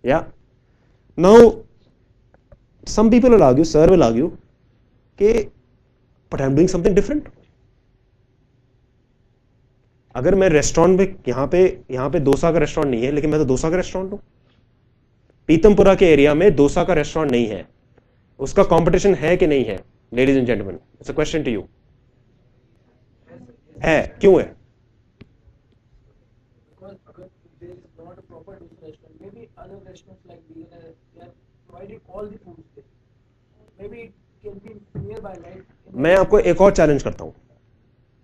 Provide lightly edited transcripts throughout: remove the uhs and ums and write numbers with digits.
Yeah. Now, some people will argue, sir will argue, कि but I'm doing something different. अगर मैं restaurant में यहाँ पे डोसा का रेस्टोरेंट नहीं है, लेकिन मैं तो डोसा का रेस्टोरेंट हूं. पीतमपुरा के एरिया में डोसा का रेस्टोरेंट नहीं है, उसका कंपटीशन है कि नहीं है? Ladies and gentleman, it's a question to you. है, क्यों है? मैं आपको एक और चैलेंज करता हूं.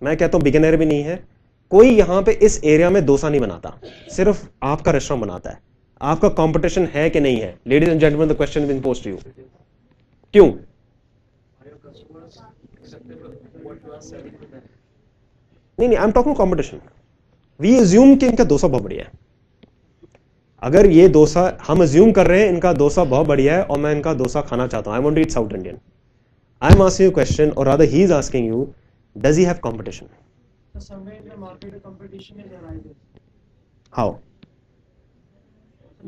मैं कहता हूं बिगिनर भी नहीं है, कोई यहां पे इस एरिया में डोसा नहीं बनाता, सिर्फ आपका रेस्टोरेंट बनाता है. आपका कंपटीशन है कि नहीं है? Ladies and gentleman, the question being posed to you. क्यों? नहीं, I am talking competition. We assume कि इनका डोसा बहुत बढ़िया है. अगर ये डोसा हम अज्यूम कर रहे हैं इनका डोसा बहुत बढ़िया है और मैं इनका डोसा खाना चाहता हूं, I want to eat South Indian. I am asking you question, और rather he is asking you, does he have competition? Somewhere in the market, the competition is arising. How?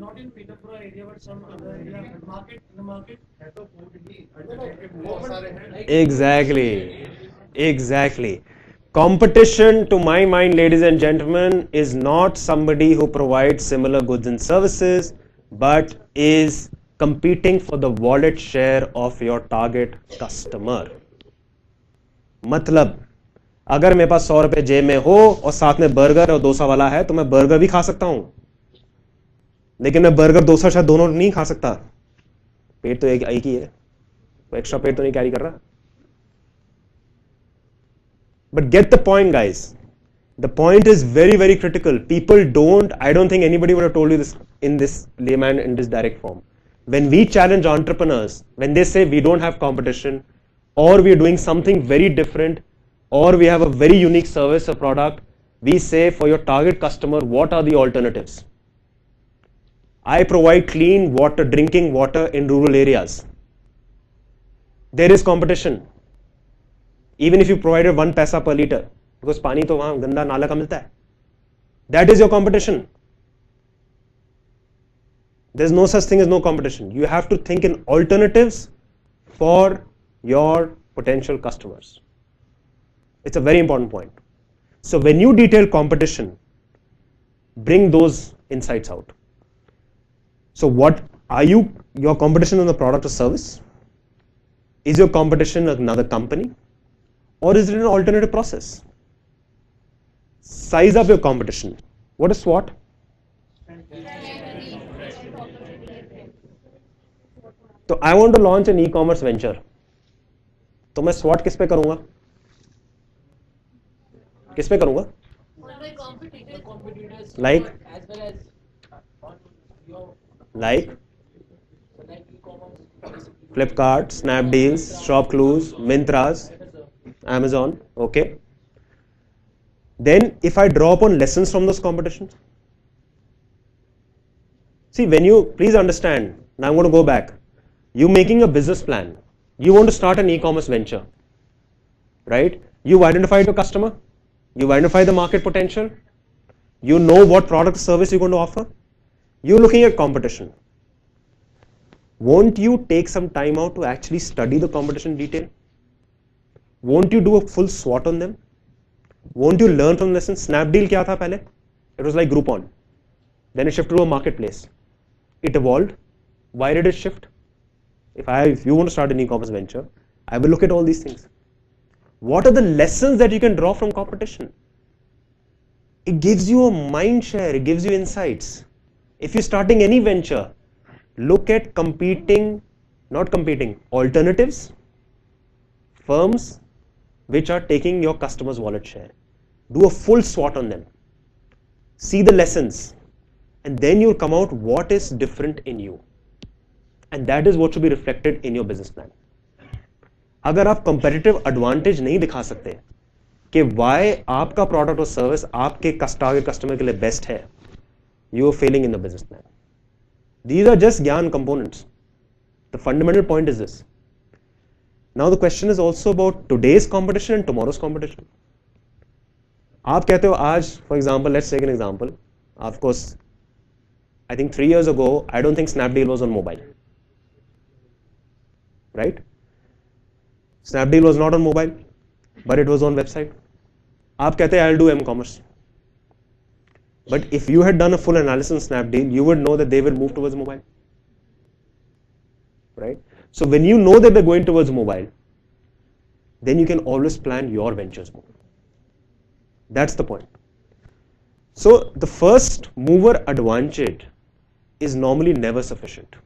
Not in Pitapura area, but some other area. The market है तो food ही alternative बहुत सारे हैं. Exactly. Competition, to my mind, ladies and gentlemen, is not somebody who provides similar goods and services, but is competing for the wallet share of your target customer. मतलब अगर मेरे पास 100 रुपए जेब में हो और साथ में बर्गर और डोसा वाला है तो मैं बर्गर भी खा सकता हूं, लेकिन मैं बर्गर डोसा शायद दोनों नहीं खा सकता. पेट तो एक ही है, तो एक्स्ट्रा पेट तो नहीं कैरी कर रहा. But get the point guys, the point is very very critical. People don't, I don't think anybody would have told you this in this layman, in this direct form. When we challenge entrepreneurs, when they say we don't have competition, or we are doing something very different, or we have a very unique service or product, we say for your target customer, what are the alternatives? I provide clean water, drinking water in rural areas. There is competition. Even if you provided 1 paisa per liter, because पानी तो वहां गंदा नाला का मिलता है. That is your competition. There's no such thing as no competition. You have to think in alternatives for your potential customers. It's a very important point. So when you detail competition, bring those insights out. So what are you, your competition on the product or service? Is your competition another company? Or is it an alternative process? Size up your competition. What is SWOT? तो I want to launch an e-commerce venture, तो मैं स्वॉट किस पे करूंगा? किस पे करूंगा? Like Flipkart, Snapdeals, ShopClues, Myntras, Amazon. Okay. Then if I draw upon lessons from those competitions, see, when you, please understand, now I'm going to go back. You making a business plan, you want to start an e-commerce venture, right? You've identified your customer, you've identified the market potential, you know what product or service you're going to offer, you're looking at competition. Won't you take some time out to actually study the competition in detail? Won't you do a full SWOT on them? Won't you learn from lessons? Snapdeal क्या था पहले? It was like Groupon. Then it shifted to a marketplace. It evolved. Why did it shift? If you want to start an e-commerce venture, I will look at all these things. What are the lessons that you can draw from competition? It gives you a mind share. It gives you insights. If you're starting any venture, look at alternatives, firms which are taking your customers' wallet share. Do a full SWOT on them. See the lessons, and then you'll come out what is different in you, and that is what should be reflected in your business plan. अगर आप competitive advantage नहीं दिखा सकते कि why आपका product or service आपके target customer के लिए best है, you are failing in the business plan. These are just ज्ञान components. The fundamental point is this. Now the question is also about today's competition and tomorrow's competition. आप कहते हो आज, for example, let's take an example. Of course, I think 3 years ago, I don't think Snapdeal was on mobile. Right? Snapdeal was not on mobile, but it was on website. आप कहते हैं I'll do m-commerce. But if you had done a full analysis on Snapdeal, you would know that they will move towards mobile. Right? So when you know that they're going towards mobile, then you can always plan your ventures more. That's the point. So the first mover advantage is normally never sufficient.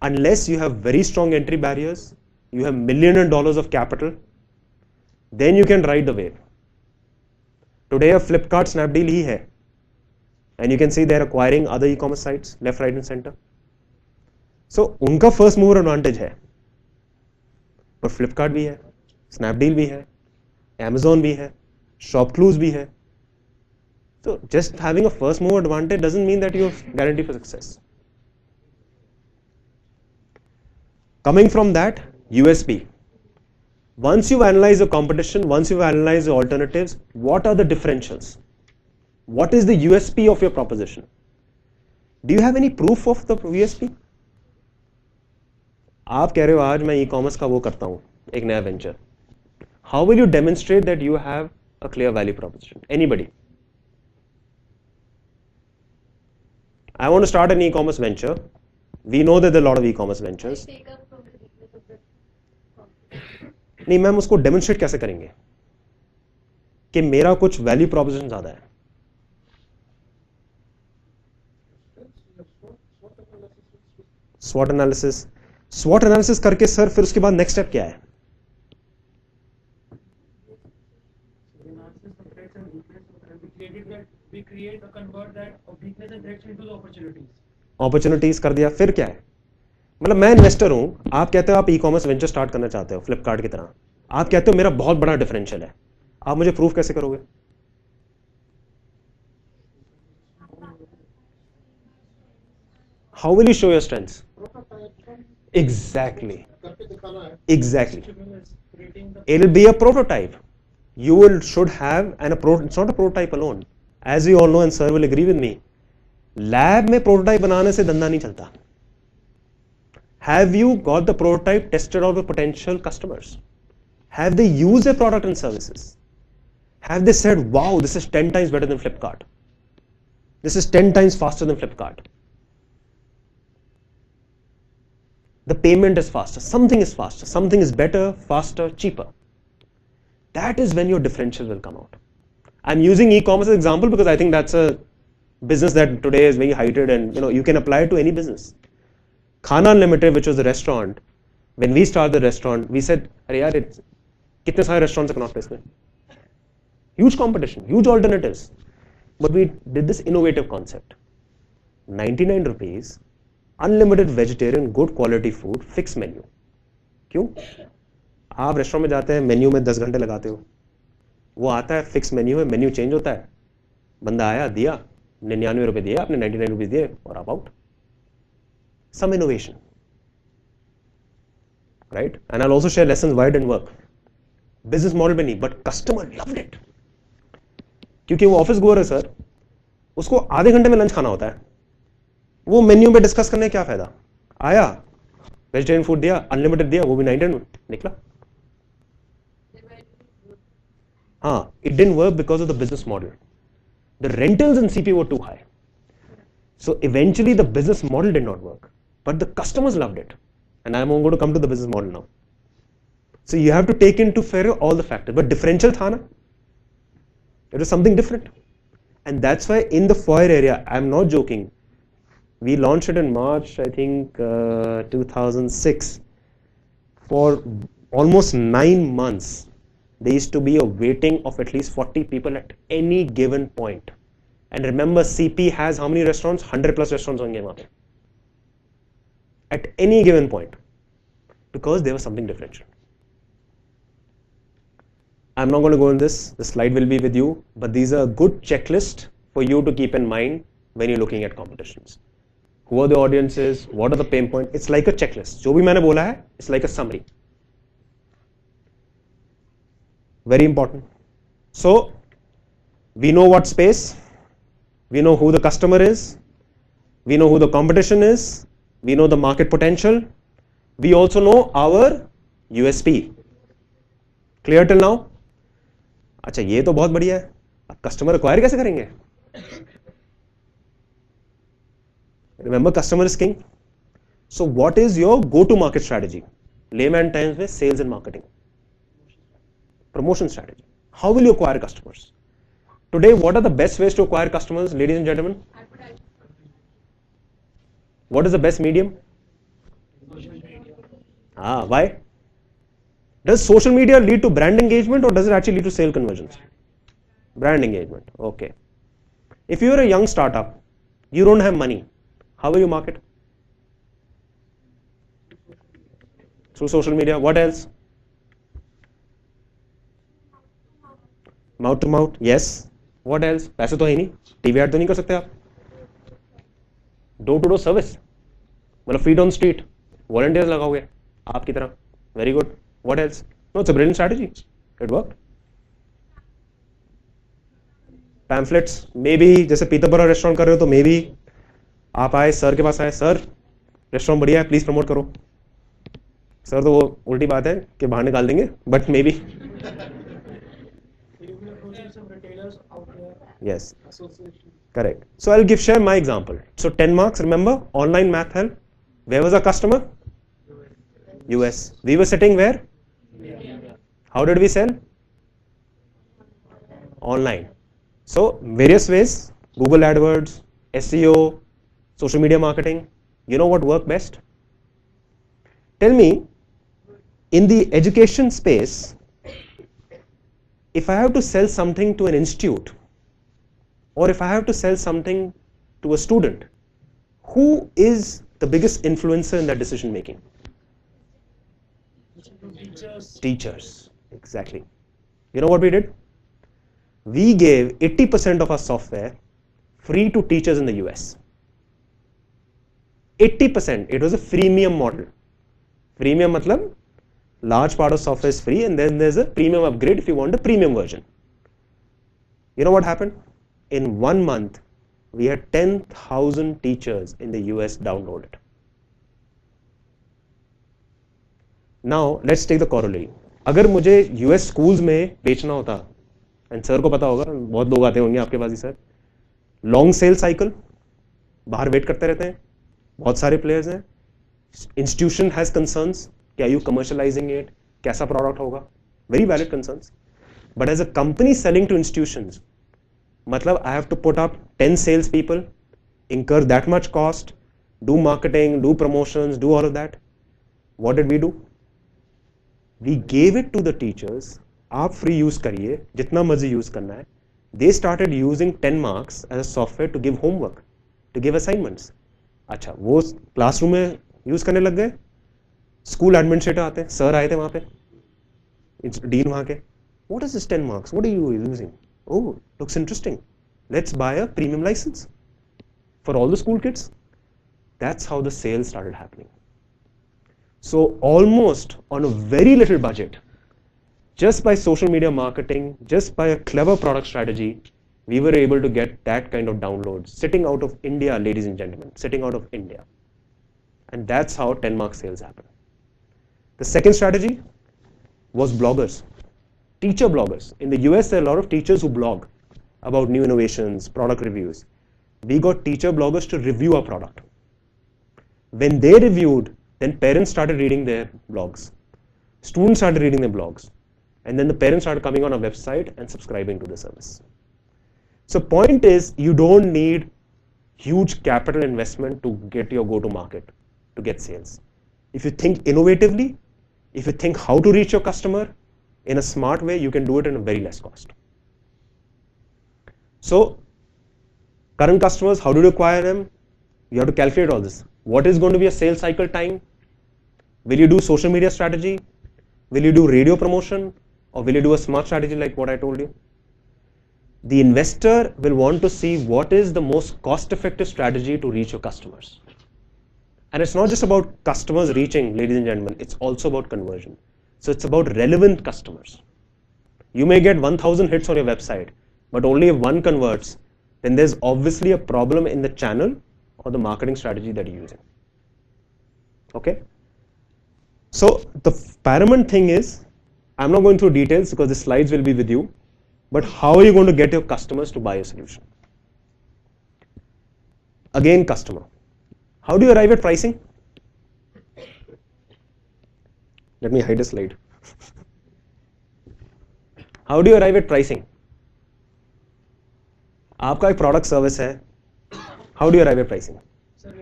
Unless you have very strong entry barriers, you have millions of dollars of capital, then you can ride the wave. Today a Flipkart Snapdeal ही है, and you can see they're acquiring other e-commerce sites left, right and center. So उनका first mover advantage है, पर Flipkart भी है, Snapdeal भी है, Amazon भी है, Shopclues भी है. So just having a first mover advantage doesn't mean that you're guaranteed for success. Coming from that, USP. Once you've analyzed the competition, once you've analyzed the alternatives, what are the differentials? What is the USP of your proposition? Do you have any proof of the USP? आप कह रहे हो आज मैं e-commerce का वो करता हूँ, एक नया venture. How will you demonstrate that you have a clear value proposition? Anybody? I want to start an e-commerce venture. We know that there are a lot of e-commerce ventures. नहीं ma'am उसको demonstrate कैसे करेंगे कि मेरा कुछ value proposition ज्यादा है. स्वॉट analysis करके सर फिर उसके बाद नेक्स्ट स्टेप क्या है? अपॉर्चुनिटीज कर दिया, फिर क्या है? मतलब मैं इन्वेस्टर हूं, आप कहते हो आप ई कॉमर्स वेंचर स्टार्ट करना चाहते हो फ्लिपकार्ट की तरह, आप कहते हो मेरा बहुत बड़ा डिफरेंशियल है, आप मुझे प्रूफ कैसे करोगे? How will you show your strengths? Exactly. It will be a prototype. You should have it's not a prototype alone. As we all know, and sir will agree with me, lab में prototype बनाने से धंधा नहीं चलता. Have you got the prototype tested out with potential customers? Have they used their product and services? Have they said, wow, this is 10 times better than Flipkart? This is 10 times faster than Flipkart. The payment is faster, something is faster, something is better, faster, cheaper. That is when your differential will come out. I'm using e-commerce as an example because I think that's a business that today is very heighted, and you can apply it to any business. Khana Unlimited, which was the restaurant, when we started the restaurant, we said, "Arey yaar, kitne sare restaurants are Connaught Place mein? Huge competition, huge alternatives." But we did this innovative concept. 99 rupees, unlimited vegetarian, good quality food, fixed menu. क्यों? आप restaurant में जाते हैं, menu में 10 घंटे लगाते हो, वो आता है फिक्स मेन्यू है, मेन्यू चेंज होता है, बंदा आया दिया 99 रुपए दिए, आपने 99 रुपीज दिए और आप out. Some innovation, right? And I'll also share lessons why it didn't work. Business model में नहीं, but customer loved it. क्योंकि वो ऑफिस गोअर है सर, उसको आधे घंटे में लंच खाना होता है, वो मेन्यू पे डिस्कस करने क्या फायदा? आया वेजिटेरियन फूड दिया, अनलिमिटेड दिया, वो भी 99 में निकला. हाँ, it didn't work because of the business model. The rentals in CP were too high. So eventually the business model did not work, but the customers loved it. And I'm going to come to the business model now. So you have to take into fair all the factors. But differential tha na, it was something different. And that's why in the foyer area, I'm not joking, we launched it in March, I think 2006. For almost 9 months, there used to be a waiting of at least 40 people at any given point. And remember, CP has how many restaurants? 100 plus restaurants on game at any given point, because there was something differential. I'm not going to go in this, the slide will be with you, but these are a good checklist for you to keep in mind when you're looking at competitions. Who are the audiences? What are the pain points? It's like a checklist. जो भी मैंने बोला है, it's like a summary. Very important. So, we know what space, we know who the customer is, We know who the competition is. We know the market potential. We also know our USP. Clear till now? अच्छा, ये तो बहुत बढ़िया है. अब customer acquire कैसे करेंगे? Remember, customer is king. So what is your go-to-market strategy? Layman terms में sales and marketing. Promotion strategy. How will you acquire customers? Today, what are the best ways to acquire customers, ladies and gentlemen? What is the best medium? Why? Does social media lead to brand engagement or does it actually lead to sale conversions? Brand engagement. Okay. If you are a young startup, you don't have money, how will you market? Through social media. What else? Mouth to mouth. Yes. What else? पैसे तो है नहीं, TV add तो नहीं कर सकते आप. Door to door service, मतलब फीट ऑन स्ट्रीट, वॉलंटियर्स लगाओगे आपकी तरह. Very good. What else? No, it's a brilliant strategy. It work. Pamphlets, maybe जैसे पीतरपुरा रेस्टोरेंट कर रहे हो तो मे बी आप आए सर के पास आए, सर रेस्टोरेंट बढ़िया है, प्लीज प्रमोट करो. सर तो वो उल्टी बात है कि बाहर निकाल देंगे, but may be. Yes. Correct. So I'll share my example. So 10 marks, remember, online math help. Where was our customer? US. We were sitting where? How did we sell? Online. So various ways, Google AdWords, SEO, social media marketing. You know what worked best? Tell me, in the education space, if I have to sell something to an institute, or if I have to sell something to a student, who is the biggest influencer in that decision making? Teachers. Exactly. You know what we did? We gave 80% of our software free to teachers in the US. 80%. It was a freemium model. Freemium matlab large part of software is free and then there's a premium upgrade if you want a premium version. You know what happened? In 1 month, we had 10,000 teachers in the US download it. Now, let's take the corollary. अगर मुझे US schools में बेचना होता, and sir को पता होगा, बहुत लोग आते होंगे आपके पास ही सर, long sales cycle, बाहर वेट करते रहते हैं, बहुत सारे players हैं, institution has concerns, क्या you commercializing it, कैसा product होगा, very valid concerns. But as a company selling to institutions, मतलब I have to put up 10 sales people, incur that much cost, do marketing, do promotions, do all of that. What did we do? We gave it to the teachers. आप free use करिए, जितना मर्जी use करना है. They started using 10 marks as a software to give homework, to give assignments. अच्छा, वो classroom में use करने लग गए. School administrator आते हैं, sir आए थे वहाँ पे, dean वहाँ के. What is this 10 marks? What are you using? Oh, looks interesting. Let's buy a premium license for all the school kids. That's how the sales started happening. So almost on a very little budget, just by social media marketing, just by a clever product strategy, we were able to get that kind of downloads sitting out of India, ladies and gentlemen, sitting out of India. And that's how 10 mark sales happen. The second strategy was bloggers. Teacher bloggers. In the US, there are a lot of teachers who blog about new innovations, product reviews. We got teacher bloggers to review our product. When they reviewed, then parents started reading their blogs. Students started reading their blogs. And then the parents started coming on our website and subscribing to the service. So point is, you don't need huge capital investment to get your go-to market, to get sales. If you think innovatively, if you think how to reach your customer, in a smart way, you can do it in a very less cost. So, current customers, how do you acquire them? You have to calculate all this. What is going to be a sales cycle time? Will you do social media strategy? Will you do radio promotion? Or will you do a smart strategy like what I told you? The investor will want to see what is the most cost-effective strategy to reach your customers. And it's not just about customers reaching, ladies and gentlemen, it's also about conversion. So it's about relevant customers. You may get 1,000 hits on your website, but only if one converts, then there's obviously a problem in the channel or the marketing strategy that you're using. Okay? So the paramount thing is, I'm not going through details because the slides will be with you, but how are you going to get your customers to buy your solution? Again, customer. How do you arrive at pricing? Let me hide a slide. How do you arrive at pricing? आपका एक product service है. How do you arrive at pricing? Sir,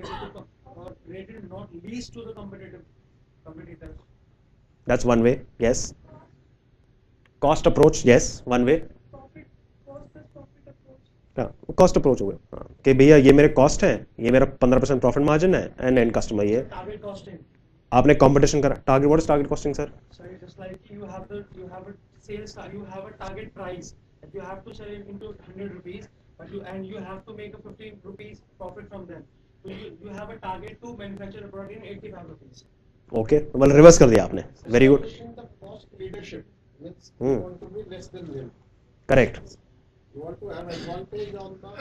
rated not least to the competitors. That's one way. Yes. Cost approach. Yes, one way. Cost approach हो गया कि भैया ये मेरे cost है, ये मेरा 15% प्रॉफिट मार्जिन है, एंड एंड कस्टमर ये Target costing. आपने कंपटीशन करा. Target, what is target costing sir? So it's just like you have a sales you have a target price that you have to sell it into 100 rupees, but you have to make a 15 rupees profit from them. So you have a target to manufacture a product in 85 rupees. Okay, मतलब reverse कर दिया आपने. Very good. The cost leadership means you want to be less than them. Correct. You want to have advantage on the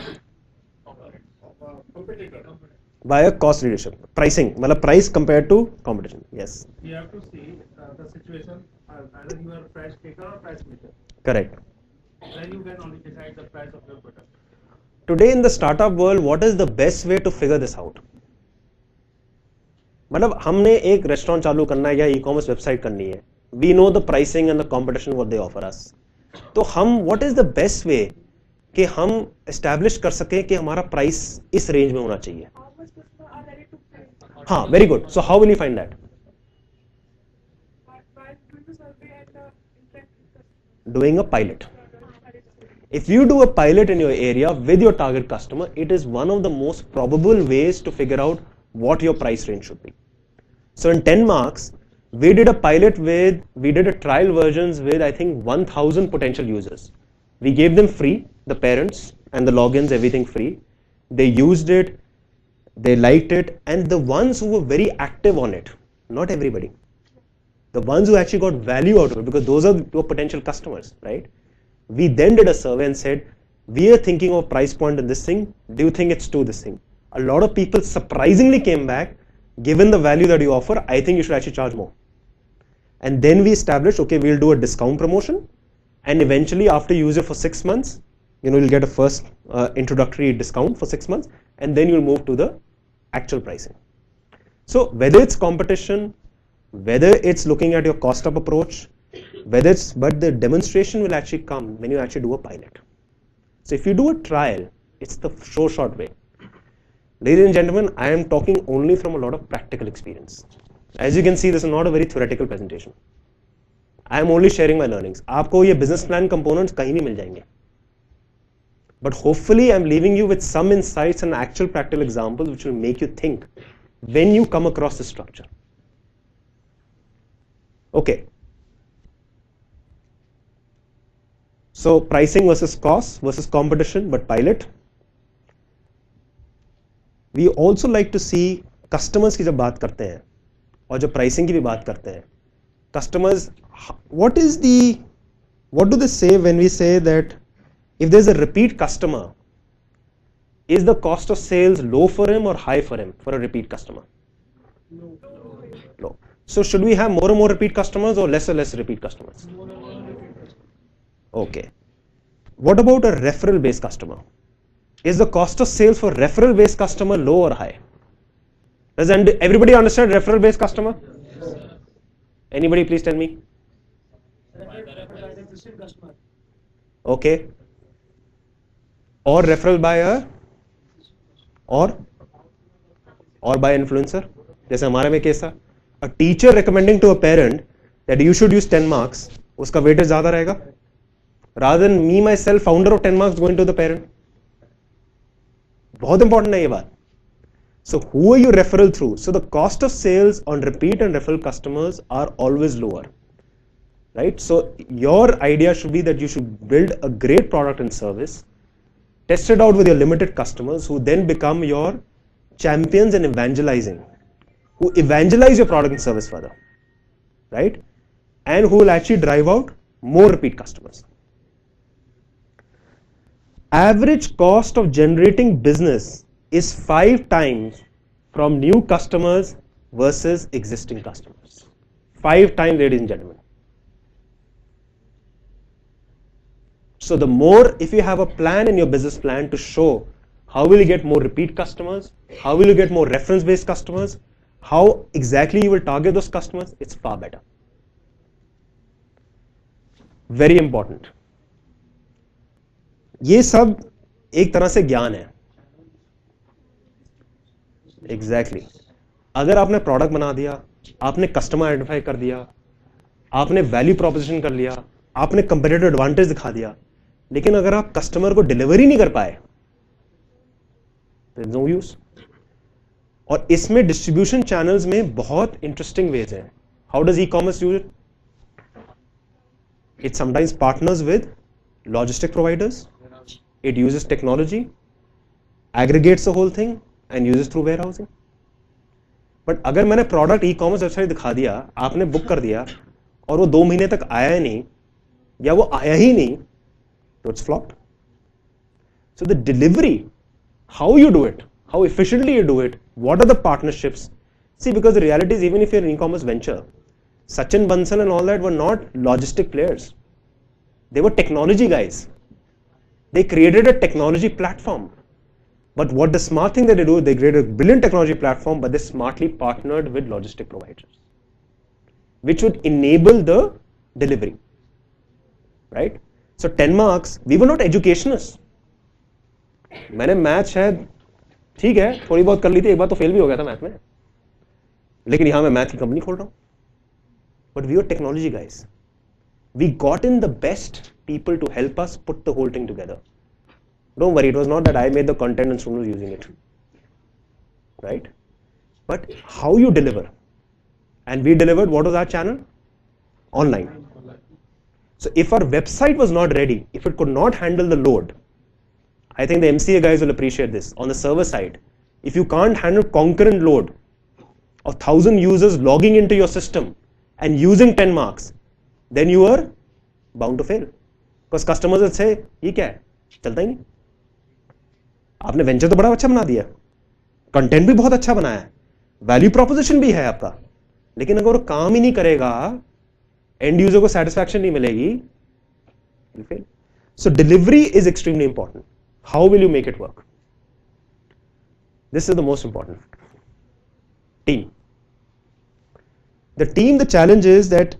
competitor. By cost leadership. Pricing मतलब price compare to competition. Yes, You have to see the situation either you are a price taker or price maker. Correct. Then you can only decide the price of your product. Today in the startup world, what is the best way to figure this out? मतलब हमने एक restaurant चालू करना है या e-commerce website करनी है. We know the pricing and the competition what they offer us. तो हम what is the best way कि हम एस्टैब्लिश कर सकें कि हमारा प्राइस इस रेंज में होना चाहिए. हाँ, very good. So how will you find that? Doing a pilot. If you do a pilot in your area with your target customer, it is one of the most probable ways to figure out what your price range should be. So in 10 marks, we did a trial versions with I think 1000 potential users. We gave them free, the parents and the logins, everything free. They used it, they liked it, and the ones who were very active on it, not everybody, the ones who actually got value out of it, because those are your potential customers, right? We then did a survey and said, we are thinking of price point in this thing. Do you think it's to this thing? A lot of people surprisingly came back, given the value that you offer, I think you should actually charge more. And then we established, okay, we'll do a discount promotion, and eventually after you use it for 6 months, you'll get a first introductory discount for 6 months, and then you'll move to the actual pricing. So whether it's competition, whether it's looking at your cost up approach, but the demonstration will actually come when you actually do a pilot. So if you do a trial, it's the short way. Ladies and gentlemen, I am talking only from a lot of practical experience. As you can see, this is not a very theoretical presentation. I am only sharing my learnings. आपको ये business plan components कहीं नहीं मिल जाएंगे. But hopefully I'm leaving you with some insights and actual practical examples which will make you think when you come across this structure. Okay. So pricing versus cost versus competition, but pilot. We also like to see customers की जब बात करते हैं और जब pricing की भी बात करते हैं, customers, what do they say when we say that if there's a repeat customer, is the cost of sales low for him or high for him for a repeat customer? Low. So should we have more and more repeat customers or less and less repeat customers? Okay. What about a referral based customer? Is the cost of sales for referral based customer low or high? Does everybody understand referral based customer? Yes. Anybody please tell me? Okay. Or referral by or by influencer. जैसे हमारे में case था, a teacher recommending to a parent that you should use 10 marks, उसका weightage ज़्यादा रहेगा, rather than me myself, founder of 10 marks going to the parent. बहुत important है ये बात. So who are you referral through? So the cost of sales on repeat and referral customers are always lower, right? So your idea should be that you should build a great product and service, test it out with your limited customers who then become your champions in evangelizing, who evangelize your product and service further, right? And who will actually drive out more repeat customers. Average cost of generating business is 5 times from new customers versus existing customers. 5 times, ladies and gentlemen. So the more, if you have a plan in your business plan to show how will you get more repeat customers, how will you get more reference-based customers, how exactly you will target those customers, it's far better. Very important. ये सब एक तरह से ज्ञान है. Exactly. अगर आपने product बना दिया, आपने कस्टमर आइडेंटिफाई कर दिया, आपने वैल्यू प्रोपोजिशन कर लिया, आपने कंपेटिटिव एडवांटेज दिखा दिया, लेकिन अगर आप कस्टमर को डिलीवरी नहीं कर पाए, देयर इज नो यूज. और इसमें डिस्ट्रीब्यूशन चैनल्स में बहुत इंटरेस्टिंग वेज हैं. How does e commerce use it? It sometimes partners with logistic providers, it uses technology, aggregates the whole thing and uses through warehousing. But अगर मैंने product e commerce website दिखा दिया, आपने book कर दिया और वो 2 महीने तक आया नहीं या वो आया ही नहीं, तो it's flopped. So the delivery, how you do it, how efficiently you do it, what are the partnerships? See, because the reality is, even if you're an e-commerce venture, Sachin Bansal and all that were not logistic players. They were technology guys. They created a technology platform. But what the smart thing that they do, they created a brilliant technology platform, but they smartly partnered with logistic providers, which would enable the delivery. Right? So 10 marks, we were not educationists. मैंने math शायद ठीक है थोड़ी बहुत कर ली थी, एक बार तो फेल भी हो गया था मैथ में, लेकिन यहां मैं मैथ की कंपनी खोल रहा हूं. But we were technology guys. We got in the best people to help us put the whole thing together. Don't worry, it was not that I made the content and someone was using it. Right? But how you deliver. And we delivered, what was our channel? Online. So if our website was not ready, if it could not handle the load, I think the MCA guys will appreciate this. On the server side, if you can't handle concurrent load of 1,000 users logging into your system and using 10 marks, then you are bound to fail. Because customers will say, ये क्या है? चलता ही नहीं. आपने venture तो बड़ा अच्छा बना दिया, कंटेंट भी बहुत अच्छा बनाया है, वैल्यू प्रोपोजिशन भी है आपका, लेकिन अगर वो काम ही नहीं करेगा, एंड यूजर को सेटिस्फैक्शन नहीं मिलेगी, you fail. So delivery is extremely important. How will you make it work? This is the most important. Team. The challenge is that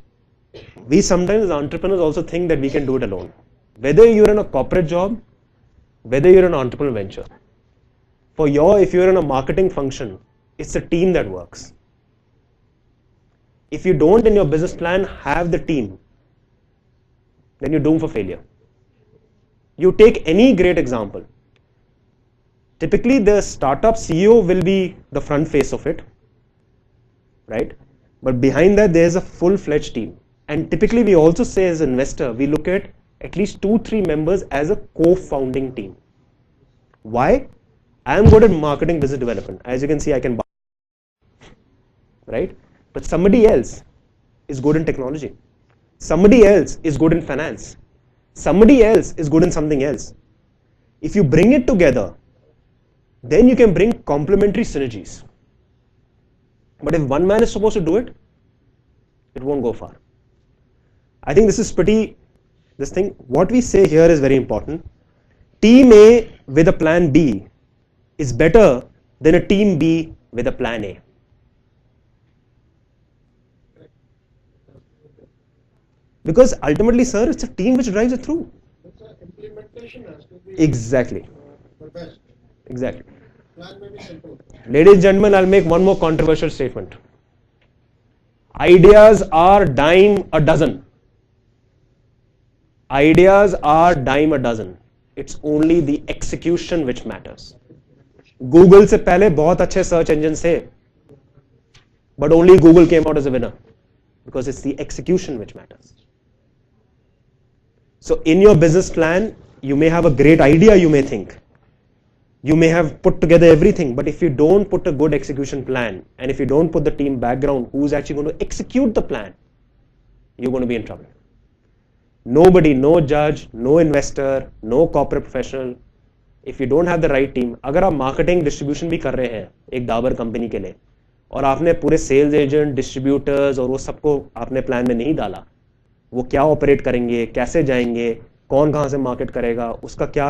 we sometimes as entrepreneurs also think that we can do it alone. Whether you're in a corporate job, whether you're in an entrepreneurial venture. If you're in a marketing function, it's a team that works. If you don't in your business plan have the team, then you're doomed for failure. You take any great example. Typically the startup CEO will be the front face of it, right? But behind that there's a full-fledged team. And typically we also say as an investor, we look at least 2-3 members as a co-founding team. Why? I am good at marketing, business development. As you can see, I can buy, right? But somebody else is good in technology. Somebody else is good in finance. Somebody else is good in something else. If you bring it together, then you can bring complementary synergies. But if one man is supposed to do it, it won't go far. I think this is what we say here is very important. Team A with a plan B is better than a team B with a plan A. Because ultimately, sir, it's a team which drives it through. Implementation has to be Exactly. the best. Exactly. Plan may be simple. Ladies and gentlemen, I'll make one more controversial statement. Ideas are dime a dozen. Ideas are dime a dozen. It's only the execution which matters. Google से पहले बहुत अच्छे search engines थे, but only Google came out as a winner because it's the execution which matters. So in your business plan, you may have a great idea, you may think. You may have put together everything, but if you don't put a good execution plan, and if you don't put the team background who's actually going to execute the plan, you're going to be in trouble. Nobody, no judge, no investor, no corporate professional if you don't have the right team, अगर आप marketing distribution भी कर रहे हैं एक Dabur company के लिए और आपने पूरे सेल्स एजेंट, डिस्ट्रीब्यूटर्स और वो सबको आपने प्लान में नहीं डाला, वो क्या ऑपरेट करेंगे, कैसे जाएंगे, कौन कहाँ से मार्केट करेगा, उसका क्या